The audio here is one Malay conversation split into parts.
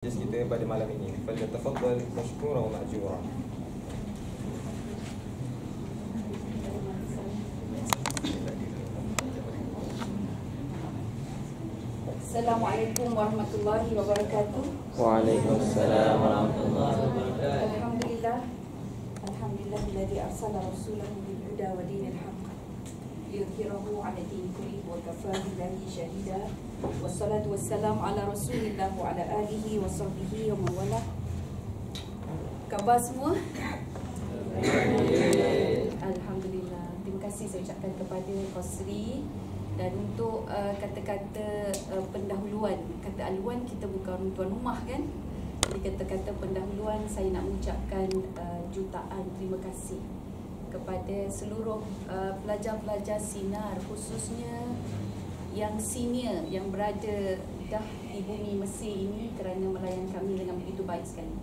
kita pada malam ini. Falyatafaddal mashkura wa ma'jura. Assalamualaikum warahmatullahi wabarakatuh. Waalaikumsalam warahmatullahi wabarakatuh. Alhamdulillah alladzi arsala rasulahu bil huda wa dinil haqq liyudhhirahu 'ala dini kullihi wa kafaa billahi shahida. Wassalatu wassalamu ala Rasulillah wa ala alihi wa sahbihi wa man wala. Khabar semua? Alhamdulillah. Terima kasih saya ucapkan kepada Qasri. Dan untuk kata-kata pendahuluan, kata aluan kita bukan tuan rumah kan. Jadi kata-kata pendahuluan saya nak mengucapkan jutaan terima kasih kepada seluruh pelajar-pelajar Sinar, khususnya yang senior yang berada dah di bumi Mesir ini kerana melayan kami dengan begitu baik sekali.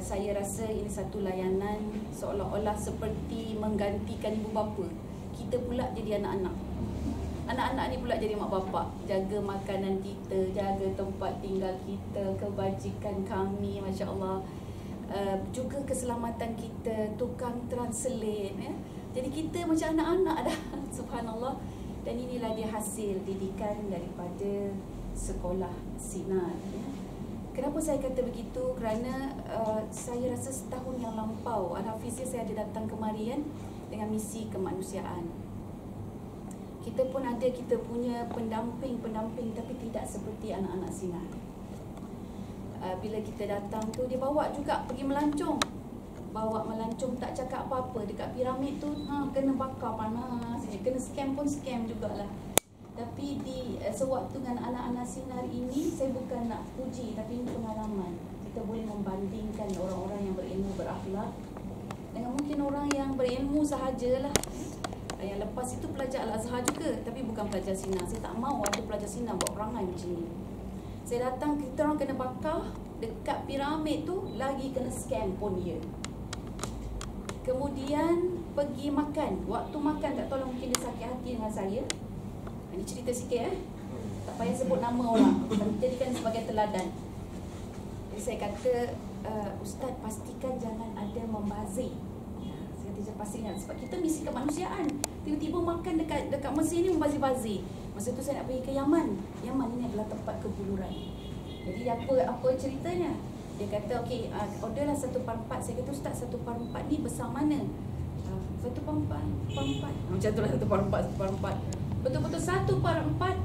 Saya rasa ini satu layanan seolah-olah seperti menggantikan ibu bapa. Kita pula jadi anak-anak. Anak-anak ni pula jadi mak bapak, jaga makanan kita, jaga tempat tinggal kita, kebajikan kami, Masya Allah, juga keselamatan kita, tukang translate ya. Jadi kita macam anak-anak dah. Subhanallah. Dan inilah dia hasil didikan daripada sekolah Sinar ya. Kenapa saya kata begitu? Kerana saya rasa setahun yang lampau Al-Hafizah saya ada datang kemari kan, dengan misi kemanusiaan. Kita pun ada, kita punya pendamping tapi tidak seperti anak-anak Sinar. Bila kita datang tu, dia bawa juga pergi melancong. Bawa melancong, tak cakap apa-apa. Dekat piramid tu, kena bakar panas. Kena scam pun scam jugalah. Tapi sewaktu dengan anak-anak Sinar ini, saya bukan nak puji, tapi ini pengalaman. Kita boleh membandingkan orang-orang yang berilmu, berakhlak dengan mungkin orang yang berilmu sahajalah. Yang lepas itu pelajar Al-Azhar juga, tapi bukan pelajar Sinar. Saya tak mahu ada pelajar Sinar buat perangai macam ni. Saya datang, kita orang kena bakar. Dekat piramid tu lagi kena scam pun dia. Kemudian pergi makan. Waktu makan tak tahu lah, mungkin dia sakit hati dengan saya. Ini cerita sikit tak payah sebut nama orang, jadikan sebagai teladan. Jadi saya kata, Ustaz pastikan jangan ada membazir. Saya pastikan sebab kita misi kemanusiaan. Tiba-tiba makan dekat Mesir ni membazir-bazir. Masa tu saya nak pergi ke Yaman. Yaman ini adalah tempat kebuluran. Jadi apa ceritanya? Dia kata okey, orderlah 1/4. Saya kata Ustaz 1/4 ni besar mana? 1/4. Macam tu lah 1/4. Betul-betul 1/4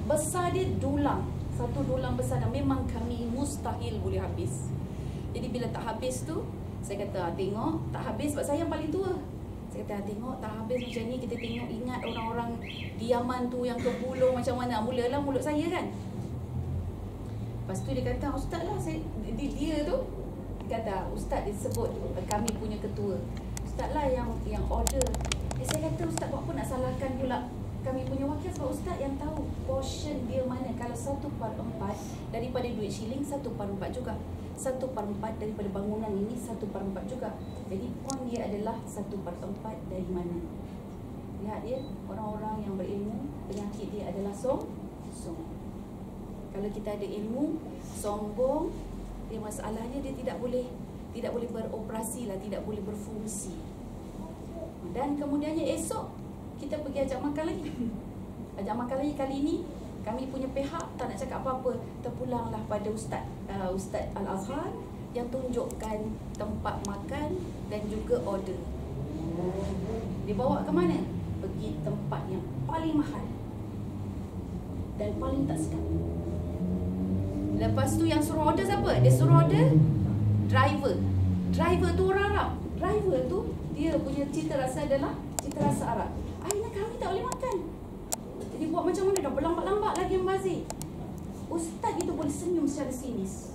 besar dia dulang. Satu dulang besar, dan memang kami mustahil boleh habis. Jadi bila tak habis tu, saya kata tengok tak habis sebab saya yang paling tua. Saya kata tengok tak habis macam ni, kita tengok ingat orang-orang di Yaman tu yang kebulung macam mana. Mulalah mulut saya kan. Lepas tu dia kata Ustaz lah, dia tu kata Ustaz, dia sebut kami punya ketua. Ustaz lah yang order. Saya kata Ustaz buat apa nak salahkan pula kami punya wakil, sebab Ustaz yang tahu portion dia mana. Kalau 1/4 daripada duit shilling, 1/4 juga. 1/4 daripada bangunan ini, 1/4 juga. Jadi poin dia adalah 1/4 dari mana. Lihat dia, orang-orang yang berilmu, penyakit dia adalah sombong. Kalau kita ada ilmu, sombong, dia masalahnya dia tidak boleh beroperasi lah, tidak boleh berfungsi. Dan kemudiannya esok kita pergi ajak makan lagi. Ajak makan lagi, kali ini kami punya pihak tak nak cakap apa-apa, terpulanglah pada Ustaz Al-Azhar yang tunjukkan tempat makan dan juga order. Dia bawa ke mana? Pergi tempat yang paling mahal dan paling tak sedap. Lepas tu yang suruh order siapa? Dia suruh order driver. Driver tu orang Arab. Driver tu dia punya cita rasa adalah cita rasa Arab. Akhirnya kami tak boleh makan. Jadi buat macam mana, dah berlambat-lambat lagi membazir. Ustaz itu boleh senyum secara sinis.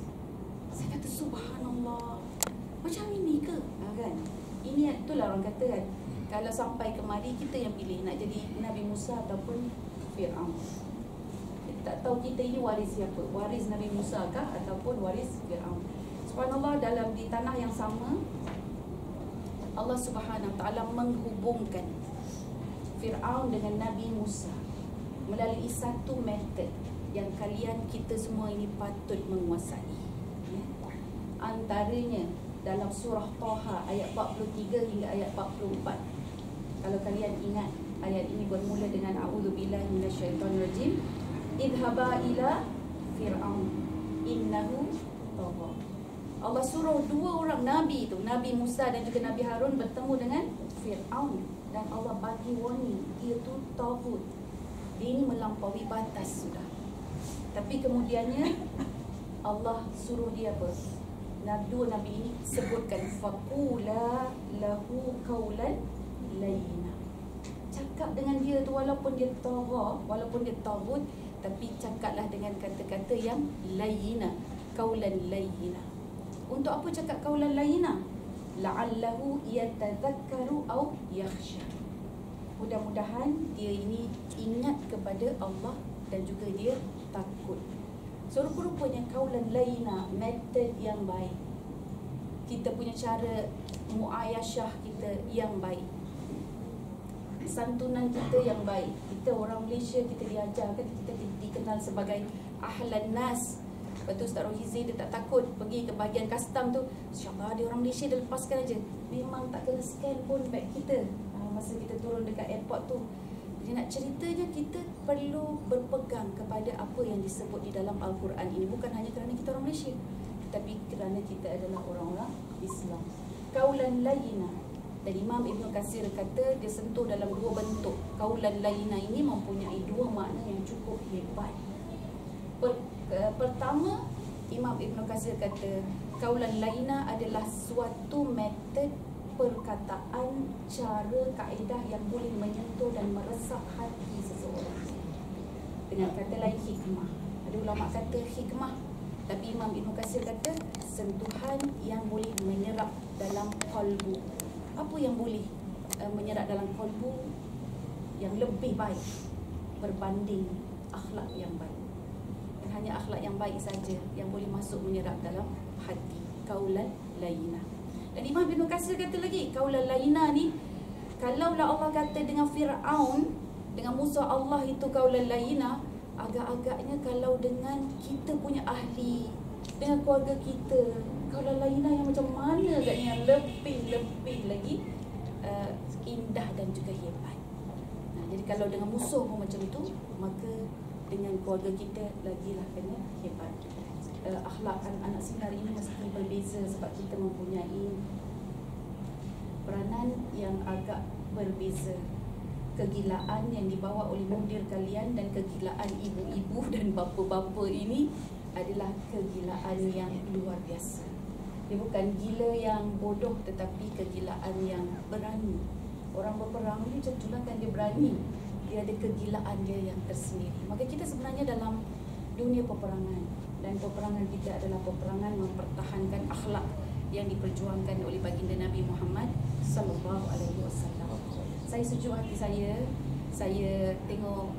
Saya kata subhanallah, macam ini ke? Kan? Ini itulah orang kata kan, kalau sampai kemari kita yang pilih nak jadi Nabi Musa ataupun Fir'aun. Tak tahu kita ini waris siapa, waris Nabi Musa kah ataupun waris Fir'aun. Subhanallah, di tanah yang sama Allah Subhanahu Wa Taala menghubungkan Fir'aun dengan Nabi Musa melalui satu metod. yang kita semua ini patut menguasai. Ya. Antaranya dalam surah Taha ayat 43 hingga ayat 44. Kalau kalian ingat, ayat ini bermula dengan a'udzubillahi minasyaitonirrajim. Idhaba ila fir'aun innahu tagha. Allah suruh dua orang nabi tu, Nabi Musa dan juga Nabi Harun bertemu dengan Fir'aun, dan Allah bagi warning, dia tu taghut. Dia ini melampaui batas sudah. Tapi kemudiannya Allah suruh dia apa? Dua nabi ini sebutkan faqula lahu qawlan layyina. Cakap dengan dia tu walaupun dia tagha, walaupun dia taghut, tapi cakaplah dengan kata-kata yang layyina, qawlan layyina. Untuk apa cakap qawlan layyina? La'allahu yatadhakkaru aw yakhsha. Mudah-mudahan dia ini ingat kepada Allah dan juga dia takut. So rupa-rupanya qawlan layyina, metod yang baik. Kita punya cara muayasyah kita yang baik. Santunan kita yang baik. Kita orang Malaysia, kita diajarkan, kita dikenal sebagai ahlan nas. Lepas tu Ustaz Rohizi dia tak takut pergi ke bahagian custom tu. InsyaAllah dia orang Malaysia dia lepaskan aja. Memang tak kena scan pun beg kita masa kita turun dekat airport tu. Jadi nak ceritanya kita perlu berpegang kepada apa yang disebut di dalam Al-Quran ini. Bukan hanya kerana kita orang Malaysia, tetapi kerana kita adalah orang-orang Islam. Qawlan layyina. Dan Imam Ibn Katsir kata dia sentuh dalam dua bentuk. Qawlan layyina ini mempunyai dua makna yang cukup hebat. Pertama, Imam Ibn Katsir kata qawlan layyina adalah suatu metod perkataan, cara, kaedah yang boleh menyentuh dan meresap hati seseorang. Dengan kata lain hikmah. Ada ulama kata hikmah, tapi Imam Ibn Katsir kata sentuhan yang boleh menyerap dalam qalbu. Apa yang boleh menyerap dalam qalbu yang lebih baik berbanding akhlak yang baik. Dan hanya akhlak yang baik saja yang boleh masuk menyerap dalam hati. Qawlan layyina. Dan Imam Ibn Katsir kata lagi, qawlan layyina ni, kalaulah Allah kata dengan Fir'aun, dengan Musa Allah itu qawlan layyina, agak-agaknya kalau dengan kita punya ahli, dengan keluarga kita, qawlan layyina yang macam mana agaknya yang lebih lagi indah dan juga hebat. Nah, jadi kalau dengan musuh pun macam itu, maka dengan keluarga kita lagilah kena hebat. Akhlak anak-anak sinar ini mesti berbeza sebab kita mempunyai peranan yang agak berbeza. Kegilaan yang dibawa oleh mudir kalian dan kegilaan ibu-ibu dan bapa-bapa ini adalah kegilaan yang luar biasa. Dia bukan gila yang bodoh, tetapi kegilaan yang berani. Orang berperang ni macam itulah kan, dia berani. Dia ada kegilaan dia yang tersendiri. Maka kita sebenarnya dalam dunia peperangan, dan peperangan kita adalah peperangan mempertahankan akhlak yang diperjuangkan oleh baginda Nabi Muhammad sallallahu alaihi wasallam. Saya sejuk hati saya tengok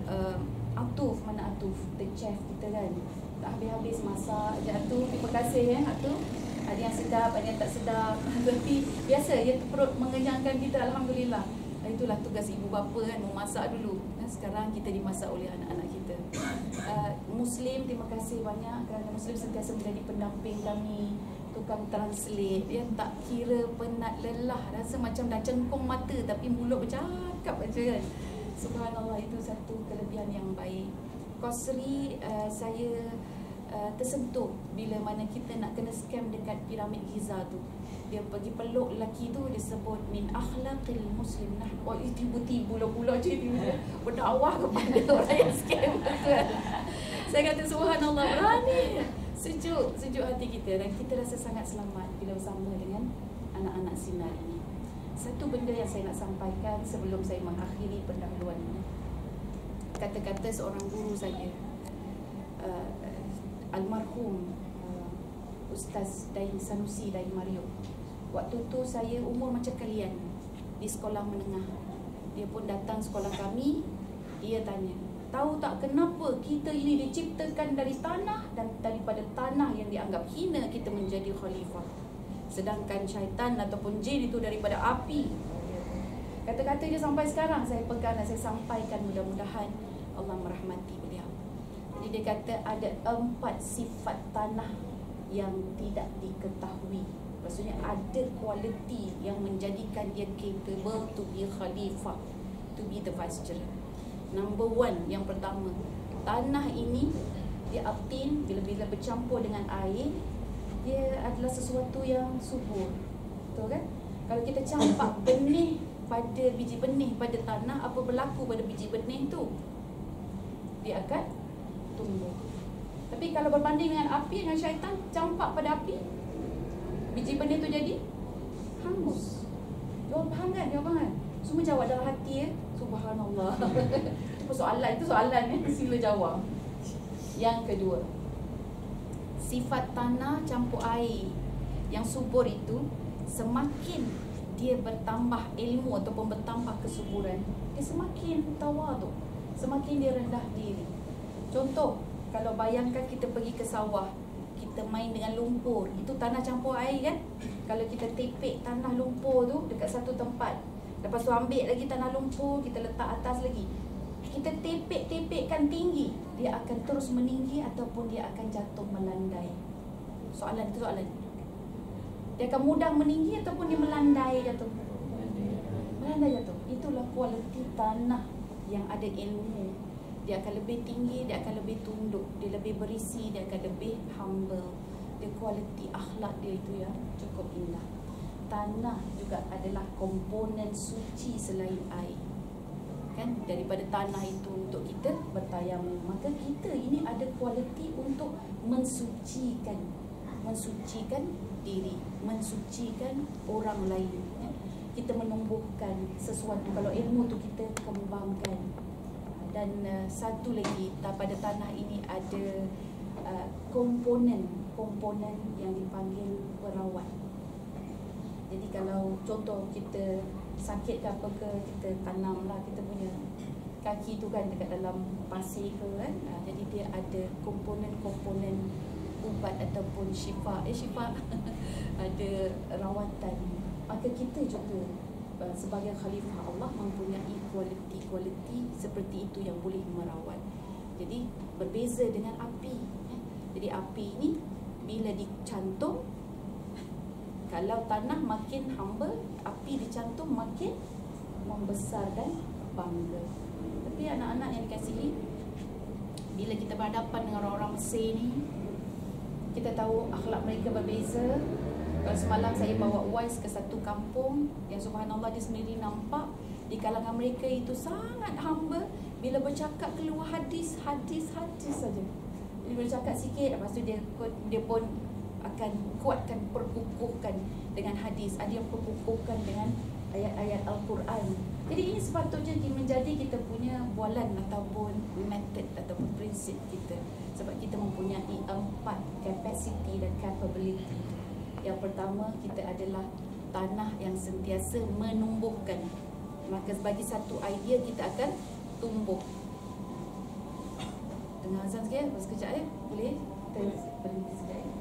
Atuf, mana Atuf, the chef kita kan, tak habis-habis masak je Atuf. Terima kasih Atuf. Ada yang sedap, ada yang tak sedap. Tapi biasa dia perut mengenyangkan kita, alhamdulillah. Itulah tugas ibu bapa kan, memasak dulu. Dan sekarang kita dimasak oleh anak-anak kita. Muslim, terima kasih banyak kerana Muslim sentiasa menjadi pendamping kami, tukang translate. Dia tak kira penat lelah, rasa macam dah cengkung mata tapi mulut bercakap aja kan. Subhanallah, itu satu kelebihan yang baik. Qasri, saya tersentuh bila mana kita nak kena scam dekat piramid Giza tu. Dia pergi peluk lelaki tu, dia sebut min akhlaqil muslim. Nah, oh tiba-tiba pula dia berdakwah kepada orang yang scam tu. Saya kata subhanallah, berani. Sejuk hati kita dan kita rasa sangat selamat bila bersama dengan anak-anak sinar ini. Satu benda yang saya nak sampaikan sebelum saya mengakhiri pendahuluan ini. Kata-kata seorang guru saya, almarhum Ustaz Dain Sanusi Dain Mario. Waktu tu saya umur macam kalian di sekolah menengah. Dia pun datang sekolah kami. Dia tanya, tahu tak kenapa kita ini diciptakan dari tanah, dan daripada tanah yang dianggap hina kita menjadi khalifah, sedangkan syaitan ataupun jin itu daripada api. Kata-kata dia sampai sekarang saya pegang dan saya sampaikan, mudah-mudahan Allah merahmati beliau. Jadi dia kata ada 4 sifat tanah yang tidak diketahui. Maksudnya ada kualiti yang menjadikan dia capable to be khalifah, to be the viceroy. Number 1, yang pertama, tanah ini dia aptin bila bercampur dengan air, dia adalah sesuatu yang subur. Betul kan? Kalau kita campak benih pada biji benih pada tanah, apa berlaku pada biji benih tu? Dia akan tumbuh. Tapi kalau berbanding dengan api, dengan syaitan, campak pada api, biji benih tu jadi hangus. Jawab faham kan? Jawapan kan? Semua jawab dalam hati ya. Subhanallah. Itu soalan ya. Sila jawab. Yang kedua, sifat tanah campur air yang subur itu, semakin dia bertambah ilmu ataupun bertambah kesuburan, dia semakin tawaduk, semakin dia rendah diri. Contoh, kalau bayangkan kita pergi ke sawah, kita main dengan lumpur, itu tanah campur air kan? Kalau kita tepek tanah lumpur tu dekat satu tempat, lepas tu ambil lagi tanah lumpur, kita letak atas lagi, kita tepekkan tinggi, dia akan terus meninggi ataupun dia akan jatuh melandai. Soalan. Dia akan mudah meninggi ataupun dia melandai jatuh? Melandai jatuh. Itulah kualiti tanah yang ada ilmu. Dia akan lebih tinggi, dia akan lebih tunduk, dia lebih berisi, dia akan lebih humble. Dia kualiti akhlak dia itu yang cukup indah. Tanah juga adalah komponen suci selain air. Kan, daripada tanah itu untuk kita bertayamum, maka kita ini ada kualiti untuk mensucikan diri, mensucikan orang lain. Kita menumbuhkan sesuatu. Kalau ilmu tu kita kembangkan. Dan satu lagi, pada tanah ini ada komponen yang dipanggil perawat. Jadi kalau contoh kita sakit ke apa ke, kita tanamlah kita punya kaki tu kan dekat dalam pasir ke kan. Jadi dia ada komponen ubat ataupun syifa ada rawatan. Maka kita juga sebagai khalifah Allah mempunyai kualiti seperti itu yang boleh merawat. Jadi berbeza dengan api. Jadi api ini bila dicantum, kalau tanah makin humble, api dicantum makin membesar dan bangga. Tapi anak-anak yang dikasihi, bila kita berhadapan dengan orang-orang Mesir ni, kita tahu akhlak mereka berbeza. Kalau semalam saya bawa Wais ke satu kampung yang subhanallah dia sendiri nampak di kalangan mereka itu sangat humble. Bila bercakap keluar hadis saja. Dia bercakap sikit, lepas tu dia pun akan kuatkan, perkukuhkan dengan hadis. Ada yang perkukuhkan dengan ayat-ayat Al-Quran. Jadi ini sepatutnya menjadi kita punya bualan ataupun method ataupun prinsip kita. Sebab kita mempunyai 4 capacity dan capability. Yang pertama, kita adalah tanah yang sentiasa menumbuhkan. Maka bagi satu idea kita akan tumbuh. Dengar azan sikit, lepas sekejap ya. Boleh? Kita berhenti sekejap ya.